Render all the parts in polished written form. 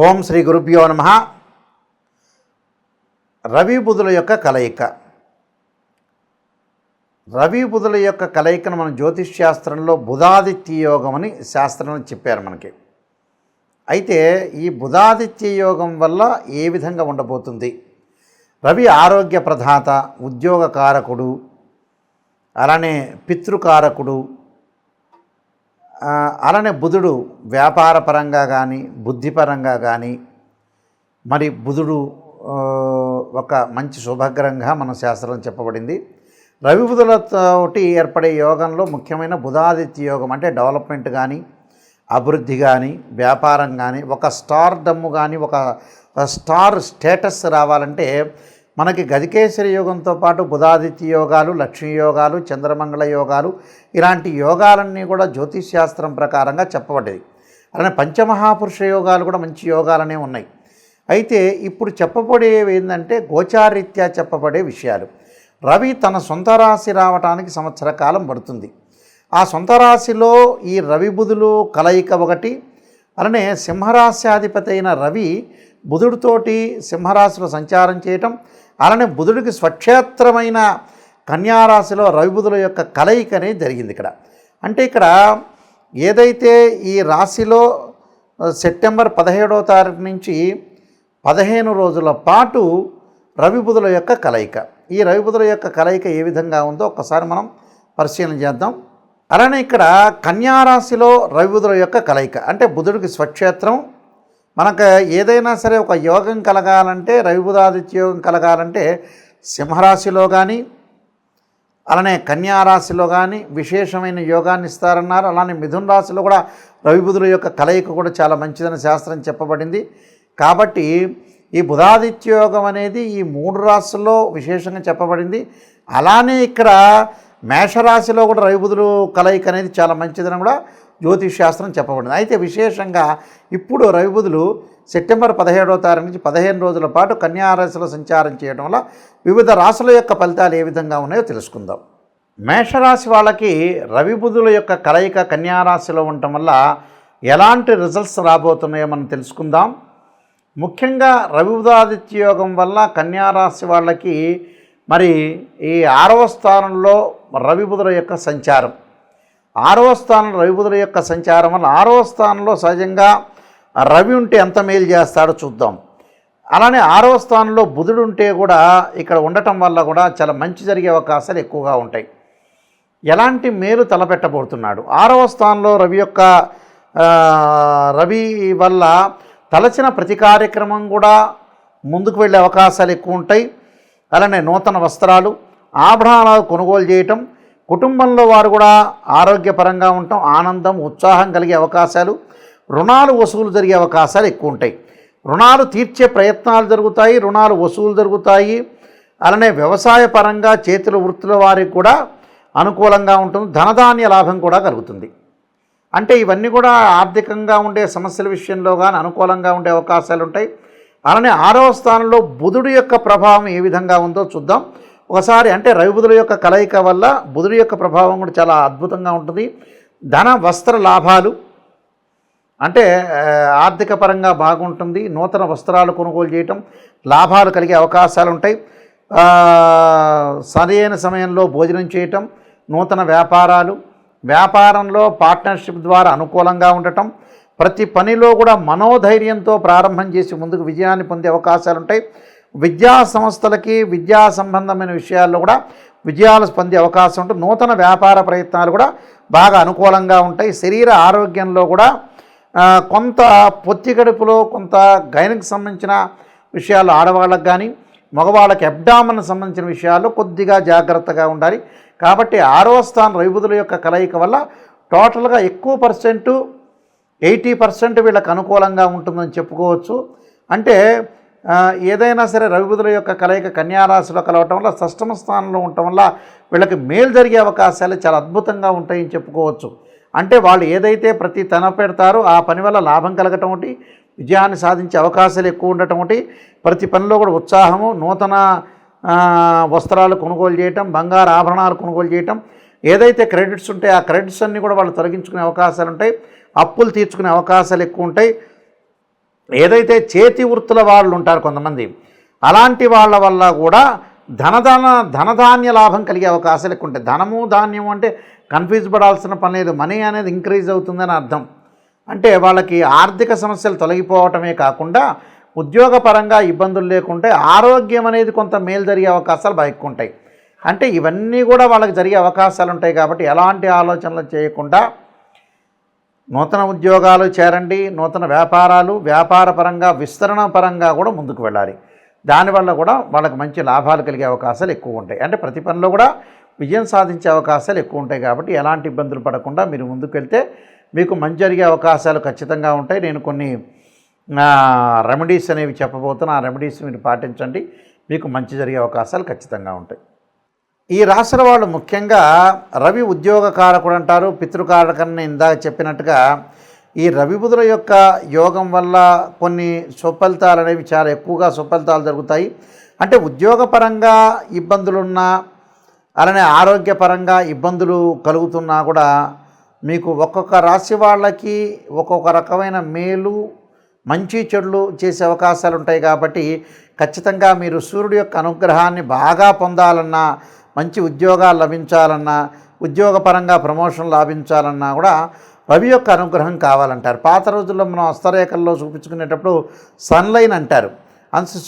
ఓం శ్రీ గురుభ్యో నమః. రవి బుధుల యొక్క కలయిక. రవి బుధుల యొక్క కలయికను మనం జ్యోతిష్ శాస్త్రంలో బుధాదిత్య యోగం అని శాస్త్రంలో చెప్పారు మనకి. అయితే ఈ బుధాదిత్య యోగం వల్ల ఏ విధంగా ఉండబోతుంది? రవి ఆరోగ్య ప్రదాత, ఉద్యోగకారకుడు, అలానే పితృకారకుడు, అలానే బుధుడు వ్యాపారపరంగా కానీ బుద్ధిపరంగా కానీ మరి బుధుడు ఒక మంచి శుభగ్రహంగా మన శాస్త్రం చెప్పబడింది. రవి బుధులతోటి ఏర్పడే యోగంలో ముఖ్యమైన బుధాదిత్య యోగం అంటే డెవలప్మెంట్ కానీ అభివృద్ధి కానీ వ్యాపారం కానీ ఒక స్టార్ డమ్ము కానీ ఒక స్టార్ స్టేటస్ రావాలంటే మనకి గజకేసరి యోగంతో పాటు బుధాదిత్య యోగాలు, లక్ష్మీ యోగాలు, చంద్రమంగళ యోగాలు ఇలాంటి యోగాలన్నీ కూడా జ్యోతిష్ శాస్త్రం ప్రకారంగా చెప్పబడ్డది. అలానే పంచమహాపురుష యోగాలు కూడా మంచి యోగాలనే ఉన్నాయి. అయితే ఇప్పుడు చెప్పబడేవి ఏంటంటే గోచారీత్యా చెప్పబడే విషయాలు. రవి తన సొంత రాశి రావటానికి సంవత్సర కాలం పడుతుంది. ఆ సొంత రాశిలో ఈ రవి బుధులు కలయిక ఒకటి. అలానే సింహరాశ్యాధిపతి అయిన రవి బుధుడితోటి సింహరాశిలో సంచారం చేయటం, అలానే బుధుడికి స్వక్షేత్రమైన కన్యారాశిలో రవి బుధుల యొక్క కలయిక అనేది జరిగింది ఇక్కడ. అంటే ఇక్కడ ఏదైతే ఈ రాశిలో సెప్టెంబర్ 17వ తారీఖు నుంచి 15 రోజుల పాటు రవి బుధుల యొక్క కలయిక. ఈ రవి బుధుల యొక్క కలయిక ఏ విధంగా ఉందో ఒక్కసారి మనం పరిశీలన చేద్దాం. అలానే ఇక్కడ కన్యారాశిలో రవి బుధుల యొక్క కలయిక అంటే బుధుడికి స్వక్షేత్రం. మనకు ఏదైనా సరే ఒక యోగం కలగాలంటే రవి బుధాదిత్య యోగం కలగాలంటే సింహరాశిలో కానీ అలానే కన్యారాశిలో కానీ విశేషమైన యోగాన్ని ఇస్తారన్నారు. అలానే మిథున రాశిలో కూడా రవి బుధుల యొక్క కలయిక కూడా చాలా మంచిదని శాస్త్రం చెప్పబడింది. కాబట్టి ఈ బుధాదిత్య యోగం అనేది ఈ 3 రాశుల్లో విశేషంగా చెప్పబడింది. అలానే ఇక్కడ మేషరాశిలో కూడా రవి బుధులు కలయిక అనేది చాలా మంచిదని కూడా జ్యోతిష్ శాస్త్రం చెప్పబడింది. అయితే విశేషంగా ఇప్పుడు రవి బుధులు సెప్టెంబర్ 17వ తారీఖు నుంచి 15 రోజుల పాటు కన్యారాశిలో సంచారం చేయడం వల్ల వివిధ రాశుల యొక్క ఫలితాలు ఏ విధంగా ఉన్నాయో తెలుసుకుందాం. మేషరాశి వాళ్ళకి రవి బుధుల యొక్క కలయిక కన్యారాశిలో ఉండటం వల్ల ఎలాంటి రిజల్ట్స్ రాబోతున్నాయో మనం తెలుసుకుందాం. ముఖ్యంగా రవి బుధాదిత్య యోగం వల్ల కన్యారాశి వాళ్ళకి మరి ఈ 6వ స్థానంలో రవి బుధుల యొక్క సంచారం, 6వ స్థానంలో రవి బుధుల యొక్క సంచారం వల్ల 6వ స్థానంలో సహజంగా రవి ఉంటే ఎంత మేలు చేస్తాడో చూద్దాం. అలానే 6వ స్థానంలో బుధుడు ఉంటే కూడా ఇక్కడ ఉండటం వల్ల కూడా చాలా మంచి జరిగే అవకాశాలు ఎక్కువగా ఉంటాయి. ఎలాంటి మేలు తలపెట్టబోతున్నాడు? 6వ స్థానంలో రవి వల్ల తలచిన ప్రతి కార్యక్రమం కూడా ముందుకు వెళ్ళే అవకాశాలు ఎక్కువ ఉంటాయి. అలానే నూతన వస్త్రాలు, ఆభరణాలు కొనుగోలు చేయటం, కుటుంబంలో వారు కూడా ఆరోగ్యపరంగా ఉండటం, ఆనందం ఉత్సాహం కలిగే అవకాశాలు, రుణాలు వసూలు జరిగే అవకాశాలు ఎక్కువ ఉంటాయి. రుణాలు తీర్చే ప్రయత్నాలు జరుగుతాయి, రుణాలు వసూలు జరుగుతాయి. అలానే వ్యవసాయ పరంగా చేతుల వృత్తుల వారికి కూడా అనుకూలంగా ఉంటుంది. ధనధాన్య లాభం కూడా కలుగుతుంది. అంటే ఇవన్నీ కూడా ఆర్థికంగా ఉండే సమస్యల విషయంలో కానీ అనుకూలంగా ఉండే అవకాశాలు ఉంటాయి. అలానే 6వ స్థానంలో బుధుడి యొక్క ప్రభావం ఏ విధంగా ఉందో చూద్దాం ఒకసారి. అంటే రవి బుధుల యొక్క కలయిక వల్ల బుధుడి యొక్క ప్రభావం కూడా చాలా అద్భుతంగా ఉంటుంది. ధన వస్త్ర లాభాలు అంటే ఆర్థిక పరంగా బాగుంటుంది. నూతన వస్త్రాలు కొనుగోలు చేయటం, లాభాలు కలిగే అవకాశాలు ఉంటాయి. సరైన సమయంలో భోజనం చేయటం, నూతన వ్యాపారంలో పార్ట్నర్షిప్ ద్వారా అనుకూలంగా ఉండటం, ప్రతి పనిలో కూడా మనోధైర్యంతో ప్రారంభం చేసి ముందుకు విజయాన్ని పొందే అవకాశాలు ఉంటాయి. విద్యా సంస్థలకి విద్యా సంబంధమైన విషయాల్లో కూడా విజయాలు పొందే అవకాశం ఉంటుంది. నూతన వ్యాపార ప్రయత్నాలు కూడా బాగా అనుకూలంగా ఉంటాయి. శరీర ఆరోగ్యంలో కూడా కొంత పొత్తి గడుపులో కొంత గైనకు సంబంధించిన విషయాలు ఆడవాళ్ళకు కానీ మగవాళ్ళకి అబ్డామన్ సంబంధించిన విషయాల్లో కొద్దిగా జాగ్రత్తగా ఉండాలి. కాబట్టి 6వ స్థానం రవి బుధుల యొక్క కలయిక వల్ల టోటల్గా ఎక్కువ పర్సెంట్ 80% వీళ్ళకి అనుకూలంగా ఉంటుందని చెప్పుకోవచ్చు. అంటే ఏదైనా సరే రవి బుధుల యొక్క కలయిక కన్యారాశిలో కలవటం వల్ల 6వ స్థానంలో ఉండటం వల్ల వీళ్ళకి మేలు జరిగే అవకాశాలు చాలా అద్భుతంగా ఉంటాయని చెప్పుకోవచ్చు. అంటే వాళ్ళు ఏదైతే ప్రతి తన పెడతారో ఆ పని వల్ల లాభం కలగటం ఒకటి, విజయాన్ని సాధించే అవకాశాలు ఎక్కువ ఉండటం ఒకటి, ప్రతి పనిలో కూడా ఉత్సాహము, నూతన వస్త్రాలు కొనుగోలు చేయటం, బంగారు ఆభరణాలు కొనుగోలు చేయటం, ఏదైతే క్రెడిట్స్ ఉంటాయో ఆ క్రెడిట్స్ అన్నీ కూడా వాళ్ళు తొలగించుకునే అవకాశాలు ఉంటాయి. అప్పులు తీర్చుకునే అవకాశాలు ఎక్కువ ఉంటాయి. ఏదైతే చేతి వృత్తుల వాళ్ళు ఉంటారు కొంతమంది, అలాంటి వాళ్ళ వల్ల కూడా ధనధాన్య లాభం కలిగే అవకాశాలు ఎక్కువ ఉంటాయి. ధనము ధాన్యం అంటే కన్ఫ్యూజ్ పడాల్సిన పని లేదు. మనీ అనేది ఇంక్రీజ్ అవుతుందని అర్థం. అంటే వాళ్ళకి ఆర్థిక సమస్యలు తొలగిపోవటమే కాకుండా ఉద్యోగపరంగా ఇబ్బందులు లేకుంటే ఆరోగ్యం అనేది కొంత మేలు జరిగే అవకాశాలు బాగా ఎక్కువ ఉంటాయి. అంటే ఇవన్నీ కూడా వాళ్ళకి జరిగే అవకాశాలు ఉంటాయి. కాబట్టి ఎలాంటి ఆలోచనలు చేయకుండా నూతన ఉద్యోగాలు చేరండి, నూతన వ్యాపారాలు, వ్యాపార పరంగా విస్తరణ పరంగా కూడా ముందుకు వెళ్ళాలి. దానివల్ల కూడా వాళ్ళకి మంచి లాభాలు కలిగే అవకాశాలు ఎక్కువ ఉంటాయి. అంటే ప్రతి పనిలో కూడా విజయం సాధించే అవకాశాలు ఎక్కువ ఉంటాయి. కాబట్టి ఎలాంటి ఇబ్బందులు పడకుండా మీరు ముందుకు వెళ్తే మీకు మంచి జరిగే అవకాశాలు ఖచ్చితంగా ఉంటాయి. నేను కొన్ని రెమెడీస్ అనేవి చెప్పబోతున్నా. ఆ రెమెడీస్ మీరు పాటించండి, మీకు మంచి జరిగే అవకాశాలు ఖచ్చితంగా ఉంటాయి. ఈ రాశుల వాళ్ళు ముఖ్యంగా రవి ఉద్యోగకారకుడు అంటారు, పితృకారకని ఇందాక చెప్పినట్టుగా ఈ రవి బుధుల యొక్క యోగం వల్ల కొన్ని సుఫలితాలు అనేవి చాలా ఎక్కువగా సుఫలితాలు జరుగుతాయి. అంటే ఉద్యోగపరంగా ఇబ్బందులున్నా, అలానే ఆరోగ్యపరంగా ఇబ్బందులు కలుగుతున్నా కూడా మీకు ఒక్కొక్క రాశి వాళ్ళకి ఒక్కొక్క రకమైన మేలు మంచి చెడులు చేసే అవకాశాలు ఉంటాయి. కాబట్టి ఖచ్చితంగా మీరు సూర్యుడి యొక్క అనుగ్రహాన్ని బాగా పొందాలన్నా, మంచి ఉద్యోగాలు లభించాలన్నా, ఉద్యోగపరంగా ప్రమోషన్ లాభించాలన్నా కూడా రవి యొక్క అనుగ్రహం కావాలంటారు. పాత రోజుల్లో మనం హస్తరేఖల్లో చూపించుకునేటప్పుడు సన్లైన్ అంటారు,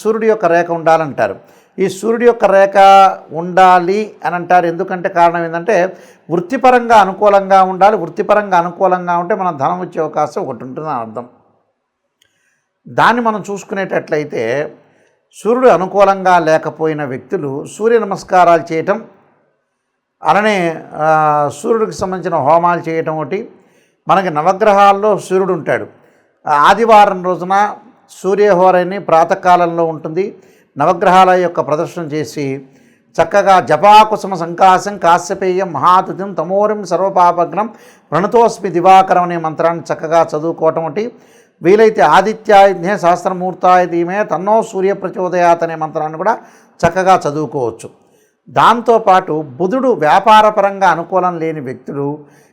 సూర్యుడి యొక్క రేఖ ఉండాలంటారు. ఈ సూర్యుడి యొక్క రేఖ ఉండాలి అని అంటారు. ఎందుకంటే కారణం ఏంటంటే వృత్తిపరంగా అనుకూలంగా ఉండాలి. వృత్తిపరంగా అనుకూలంగా ఉంటే మనం ధనం వచ్చే అవకాశం ఒకటి ఉంటుందని అర్థం. దాన్ని మనం చూసుకునేటట్లయితే సూర్యుడు అనుకూలంగా లేకపోయిన వ్యక్తులు సూర్య నమస్కారాలు చేయటం, అలానే సూర్యుడికి సంబంధించిన హోమాలు చేయటం ఒకటి. మనకి నవగ్రహాల్లో సూర్యుడు ఉంటాడు. ఆదివారం రోజున సూర్యహోరని ప్రాతకాలంలో ఉంటుంది. నవగ్రహాల యొక్క ప్రదర్శన చేసి చక్కగా జపాకుసుమ సంకాశం కాశ్యపేయం మహాతుతిం తమోరిం సర్వపాపగ్నం ప్రణతోస్మి దివాకరం అనే మంత్రాన్ని చక్కగా చదువుకోవటం ఒకటి. వీలైతే ఆదిత్యాయుధ్నే సహస్రమూర్తాయ ధీమే తన్నో సూర్య ప్రచోదయాత్ అనే మంత్రాన్ని కూడా చక్కగా చదువుకోవచ్చు. దాంతోపాటు బుధుడు వ్యాపారపరంగా అనుకూలం లేని వ్యక్తులు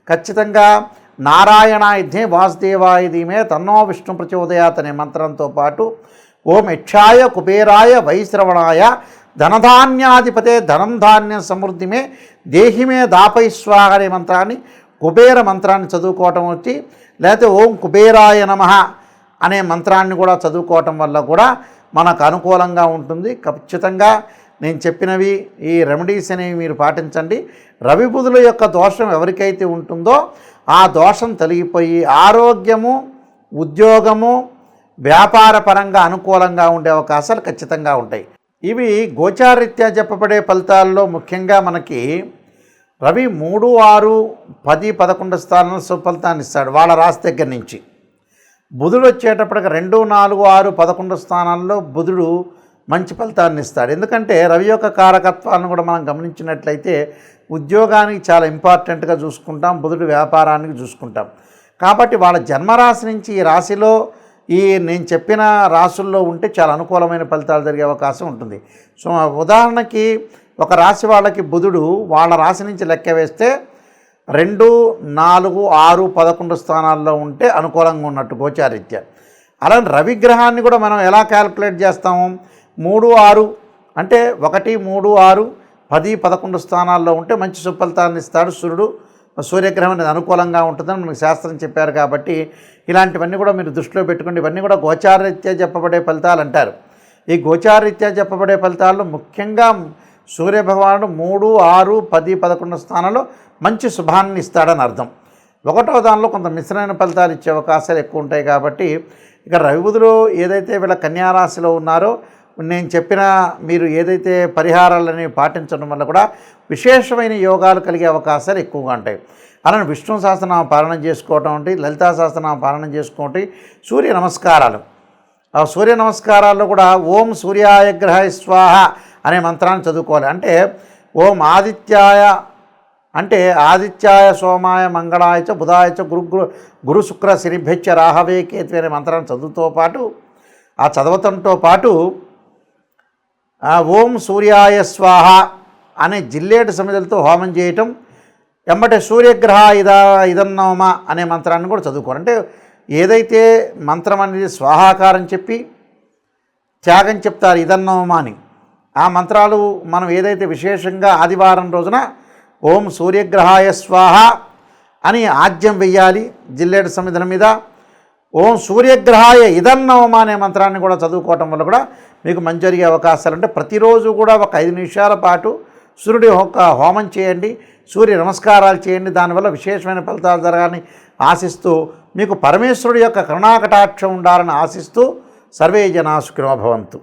ఖచ్చితంగా నారాయణాయుధ్నే వాసుదేవాయ ధీమే తన్నో విష్ణు ప్రచోదయాత్ అనే మంత్రంతో పాటు ఓం యక్షాయ కుబేరాయ వైశ్రవణాయ ధనధాన్యాధిపతే ధనం ధాన్య సమృద్ధిమే దేహిమే దాపై స్వాహ అనే మంత్రాన్ని, కుబేర మంత్రాన్ని చదువుకోవటం వచ్చి, లేకపోతే ఓం కుబేరాయ నమః అనే మంత్రాన్ని కూడా చదువుకోవటం వల్ల కూడా మనకు అనుకూలంగా ఉంటుంది. ఖచ్చితంగా నేను చెప్పినవి ఈ రెమెడీస్ అనేవి మీరు పాటించండి. రవి బుధుల యొక్క దోషం ఎవరికైతే ఉంటుందో ఆ దోషం తొలగిపోయి ఆరోగ్యము, ఉద్యోగము, వ్యాపార పరంగా అనుకూలంగా ఉండే అవకాశాలు ఖచ్చితంగా ఉంటాయి. ఇవి గోచారీత్యా చెప్పబడే ఫలితాల్లో ముఖ్యంగా మనకి రవి 3, 6, 10, 11 స్థానాల్లో సుఫలితాన్ని ఇస్తాడు వాళ్ళ రాశి దగ్గర నుంచి. బుధుడు వచ్చేటప్పటికి 2, 4, 6, 11 స్థానాల్లో బుధుడు మంచి ఫలితాన్ని ఇస్తాడు. ఎందుకంటే రవి యొక్క కారకత్వాలను కూడా మనం గమనించినట్లయితే ఉద్యోగానికి చాలా ఇంపార్టెంట్గా చూసుకుంటాం, బుధుడు వ్యాపారానికి చూసుకుంటాం. కాబట్టి వాళ్ళ జన్మరాశి నుంచి ఈ రాశిలో నేను చెప్పిన రాశుల్లో ఉంటే చాలా అనుకూలమైన ఫలితాలు జరిగే అవకాశం ఉంటుంది. సో ఉదాహరణకి ఒక రాశి వాళ్ళకి బుధుడు వాళ్ళ రాశి నుంచి లెక్క వేస్తే 2, 4, 6, 11 స్థానాల్లో ఉంటే అనుకూలంగా ఉన్నట్టు గోచారీత్యా. అలానే రవిగ్రహాన్ని కూడా మనం ఎలా క్యాల్కులేట్ చేస్తాము? 3, 6 అంటే 1, 3, 6, 10, 11 స్థానాల్లో ఉంటే మంచి సుఫలితాన్ని ఇస్తాడు సూర్యుడు. సూర్యగ్రహం అనేది అనుకూలంగా ఉంటుందని మనకు శాస్త్రం చెప్పారు. కాబట్టి ఇలాంటివన్నీ కూడా మీరు దృష్టిలో పెట్టుకోండి. ఇవన్నీ కూడా గోచారరీత్యా చెప్పబడే ఫలితాలు అంటారు. ఈ గోచారరీత్యా చెప్పబడే ఫలితాల్లో ముఖ్యంగా సూర్యభగవానుడు 3, 6, 10, 11 స్థానాల్లో మంచి శుభాన్ని ఇస్తాడని అర్థం. 1వ దానిలో కొంత మిశ్రమైన ఫలితాలు ఇచ్చే అవకాశాలు ఎక్కువ ఉంటాయి. కాబట్టి ఇక రవి బుధులు ఏదైతే వీళ్ళ కన్యారాశిలో ఉన్నారో నేను చెప్పిన మీరు ఏదైతే పరిహారాలని పాటించడం వల్ల కూడా విశేషమైన యోగాలు కలిగే అవకాశాలు ఎక్కువగా ఉంటాయి. అలానే విష్ణు సహస్రనామ పాలన చేసుకోవటం అంటే, లలితా సహస్రనామ పాలన చేసుకోవటం, సూర్య నమస్కారాలు. ఆ సూర్య నమస్కారాల్లో కూడా ఓం సూర్యాయ గ్రహాయ స్వాహ అనే మంత్రాన్ని చదువుకోవాలి. అంటే ఓం ఆదిత్యాయ అంటే ఆదిత్యాయ సోమాయ మంగళాయ చ బుధాయ చ గురు శుక్ర శనిభ్యచ్చ రాహవే కేతు అనే మంత్రాన్ని చదవటంతో పాటు ఓం సూర్యాయ స్వాహ అనే జిల్లేడు సమిధలతో హోమం చేయటం, ఎమ్మటే సూర్యగ్రహ ఇదన్నోమ అనే మంత్రాన్ని కూడా చదువుకోవాలి. అంటే ఏదైతే మంత్రం అనేది స్వాహాకారం చెప్పి త్యాగం చెప్తారు ఇదన్నోమా అని, ఆ మంత్రాలు మనం ఏదైతే విశేషంగా ఆదివారం రోజున ఓం సూర్యగ్రహాయ స్వాహ అని ఆజ్యం వెయ్యాలి జిల్లేడు సమిధుల మీద. ఓం సూర్యగ్రహాయ ఇదన్నోమా అనే మంత్రాన్ని కూడా చదువుకోవటం వల్ల కూడా మీకు మంచి జరిగే అవకాశాలు ఉంటాయి. ప్రతిరోజు కూడా ఒక 5 నిమిషాల పాటు సూర్యుడి యొక్క హోమం చేయండి, సూర్య నమస్కారాలు చేయండి. దానివల్ల విశేషమైన ఫలితాలు జరగాలని ఆశిస్తూ, మీకు పరమేశ్వరుడి యొక్క కరుణాకటాక్షం ఉండాలని ఆశిస్తూ, సర్వే జనా సుఖినో భవంతు.